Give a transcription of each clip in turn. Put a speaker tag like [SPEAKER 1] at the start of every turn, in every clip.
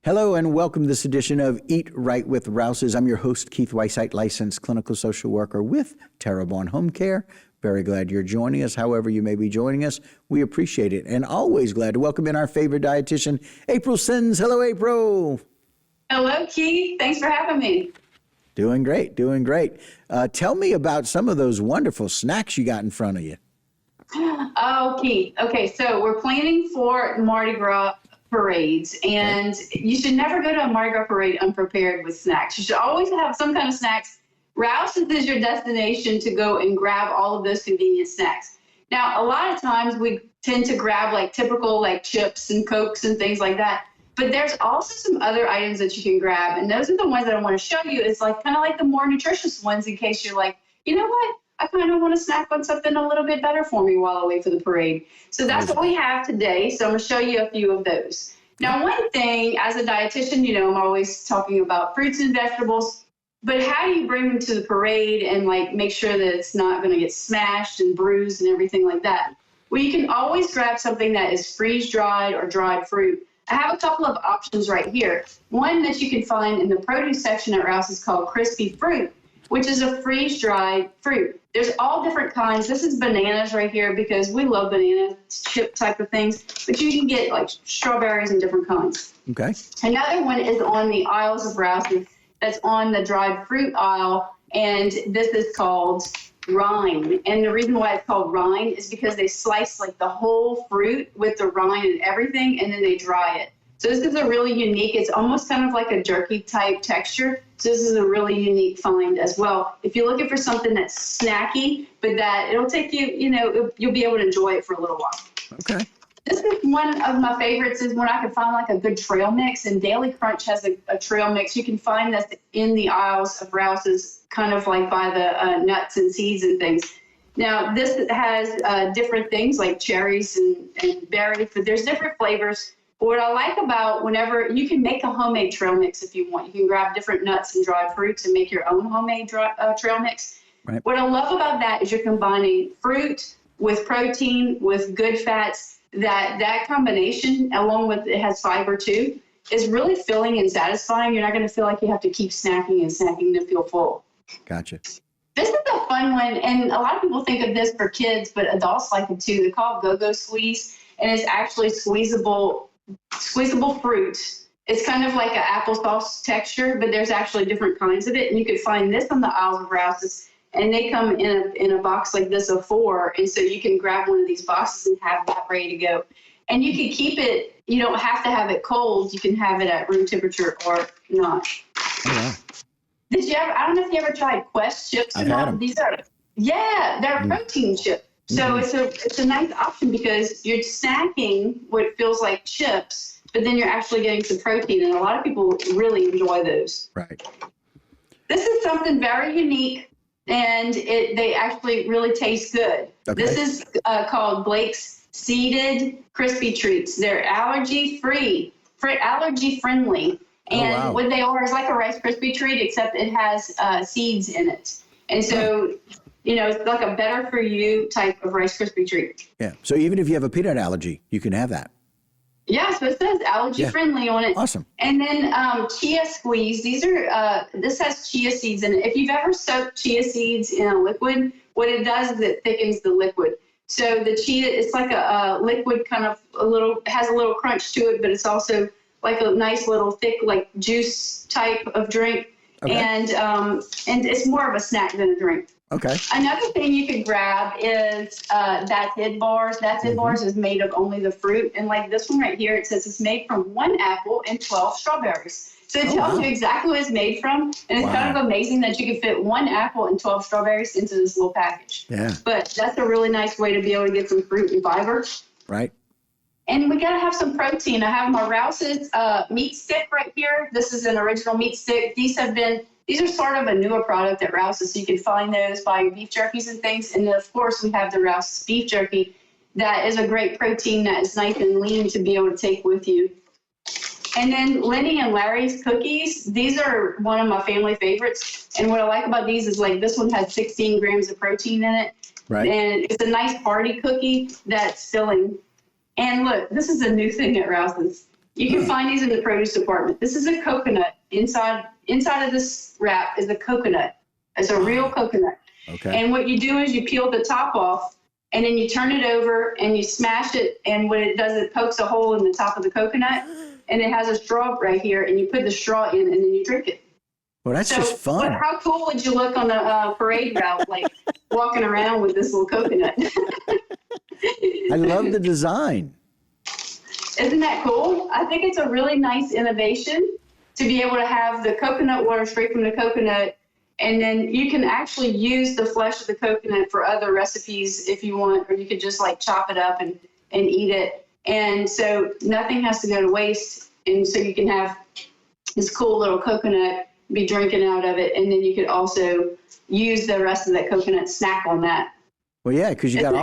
[SPEAKER 1] Hello and welcome to this edition of Eat Right with Rouses. I'm your host, Keith Weisheit, licensed clinical social worker with Terrebonne Home Care. Very glad you're joining us, however you may be joining us. We appreciate it. And always glad to welcome in our favorite dietitian, April Sins. Hello, April.
[SPEAKER 2] Hello, Keith. Thanks for having me.
[SPEAKER 1] Doing great, doing great. Tell me about some of those wonderful snacks you got in front of you.
[SPEAKER 2] Oh, Keith. Okay, so we're planning for Mardi Gras parades, and you should never go to a Mardi Gras parade unprepared with snacks. You should always have some kind of snacks. Rouses is your destination to go and grab all of those convenient snacks. Now, a lot of times we tend to grab like typical like chips and Cokes and things like that, but there's also some other items that you can grab, and those are the ones that I want to show you. It's like kind of like the more nutritious ones in case you're like, you know what? I kind of want to snack on something a little bit better for me while I wait for the parade. So that's what we have today. So I'm going to show you a few of those. Now, one thing, as a dietitian, I'm always talking about fruits and vegetables, but how do you bring them to the parade and like make sure that it's not going to get smashed and bruised and everything like that? Well, you can always grab something that is freeze-dried or dried fruit. I have a couple of options right here. One that you can find in the produce section at Rouse is called crispy fruit, which is a freeze-dried fruit. There's all different kinds. This is bananas right here because we love banana chip type of things, but you can get like strawberries and different kinds.
[SPEAKER 1] Okay.
[SPEAKER 2] Another one is on the aisles of Rouses. That's on the dried fruit aisle, and this is called rind. And the reason why it's called rind is because they slice like the whole fruit with the rind and everything, and then they dry it. So this is a really unique, it's almost kind of like a jerky type texture. So this is a really unique find as well. If you're looking for something that's snacky, but that it'll take you, you'll be able to enjoy it for a little while.
[SPEAKER 1] Okay.
[SPEAKER 2] This is one of my favorites is when I can find like a good trail mix, and Daily Crunch has a trail mix. You can find this in the aisles of Rouses, kind of like by the nuts and seeds and things. Now, this has different things like cherries and berries, but there's different flavors. What I like about whenever you can make a homemade trail mix if you want. You can grab different nuts and dried fruits and make your own homemade trail mix.
[SPEAKER 1] Right.
[SPEAKER 2] What I love about that is you're combining fruit with protein with good fats. That combination, along with it has fiber too, is really filling and satisfying. You're not going to feel like you have to keep snacking to feel full.
[SPEAKER 1] Gotcha.
[SPEAKER 2] This is a fun one, and a lot of people think of this for kids, but adults like it too. They call it Go-Go Squeeze, and it's actually squeezable fruit. It's kind of like an applesauce texture, but there's actually different kinds of it. And you can find this on the aisles of Rouses, and they come in a box like this of 4. And so you can grab one of these boxes and have that ready to go. And you can keep it, you don't have to have it cold. You can have it at room temperature or not.
[SPEAKER 1] Oh, wow.
[SPEAKER 2] I don't know if you ever tried Quest chips or
[SPEAKER 1] I've
[SPEAKER 2] not.
[SPEAKER 1] had them.
[SPEAKER 2] They're a protein chip. So it's a nice option because you're snacking what feels like chips, but then you're actually getting some protein, and a lot of people really enjoy those.
[SPEAKER 1] Right.
[SPEAKER 2] This is something very unique, and they actually really taste good.
[SPEAKER 1] Okay.
[SPEAKER 2] This is called Blake's Seeded Crispy Treats. They're allergy-free, allergy-friendly, and what they are is like a Rice Krispie treat, except it has seeds in it. And so... it's like a better for you type of Rice Krispie treat.
[SPEAKER 1] Yeah. So even if you have a peanut allergy, you can have that.
[SPEAKER 2] Yeah, so it says allergy friendly on it.
[SPEAKER 1] Awesome.
[SPEAKER 2] And then chia squeeze. These are this has chia seeds in it. If you've ever soaked chia seeds in a liquid, what it does is it thickens the liquid. So the chia, it's like a liquid kind of has a little crunch to it, but it's also like a nice little thick like juice type of drink. Okay. And it's more of a snack than a drink.
[SPEAKER 1] Okay.
[SPEAKER 2] Another thing you could grab is That's It bars. That's It bars is made of only the fruit. And like this one right here, it says it's made from 1 apple and 12 strawberries. So it tells you exactly what it's made from. And it's kind of amazing that you can fit 1 apple and 12 strawberries into this little package. Yeah. But that's a really nice way to be able to get some fruit and fiber.
[SPEAKER 1] Right.
[SPEAKER 2] And we got to have some protein. I have my Rouses meat stick right here. This is an original meat stick. These are sort of a newer product at Rouses, so you can find those buying beef jerkies and things. And then, of course, we have the Rouses beef jerky. That is a great protein that is nice and lean to be able to take with you. And then Lenny and Larry's cookies. These are one of my family favorites. And what I like about these is like this one has 16 grams of protein in it. Right. And it's a nice party cookie that's filling. And look, this is a new thing at Rouses. You can find these in the produce department. This is a coconut. Inside of this wrap is a coconut. It's a real coconut.
[SPEAKER 1] Okay.
[SPEAKER 2] And what you do is you peel the top off, and then you turn it over and you smash it. And what it does, it pokes a hole in the top of the coconut, and it has a straw right here. And you put the straw in, and then you drink it.
[SPEAKER 1] Well, that's just fun.
[SPEAKER 2] How cool would you look on the parade route, like walking around with this little coconut?
[SPEAKER 1] I love the design.
[SPEAKER 2] Isn't that cool? I think it's a really nice innovation to be able to have the coconut water straight from the coconut. And then you can actually use the flesh of the coconut for other recipes if you want, or you could just like chop it up and eat it. And so nothing has to go to waste. And so you can have this cool little coconut, be drinking out of it. And then you could also use the rest of that coconut, snack on that.
[SPEAKER 1] Well, yeah, because you got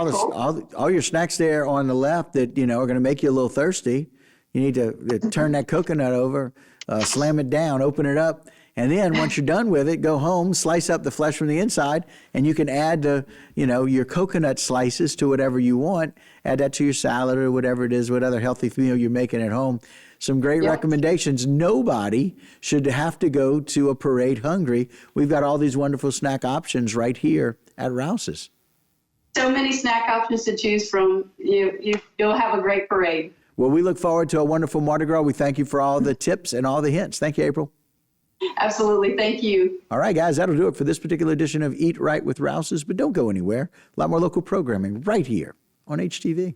[SPEAKER 1] all your snacks there on the left that, are going to make you a little thirsty. You need to turn that coconut over, slam it down, open it up. And then once you're done with it, go home, slice up the flesh from the inside, and you can add your coconut slices to whatever you want. Add that to your salad or whatever it is, what other healthy meal you're making at home. Some great recommendations. Nobody should have to go to a parade hungry. We've got all these wonderful snack options right here at Rouses.
[SPEAKER 2] So many snack options to choose from. You'll have a great parade.
[SPEAKER 1] Well, we look forward to a wonderful Mardi Gras. We thank you for all the tips and all the hints. Thank you, April.
[SPEAKER 2] Absolutely. Thank you.
[SPEAKER 1] All right, guys, that'll do it for this particular edition of Eat Right with Rouses. But don't go anywhere. A lot more local programming right here on HTV.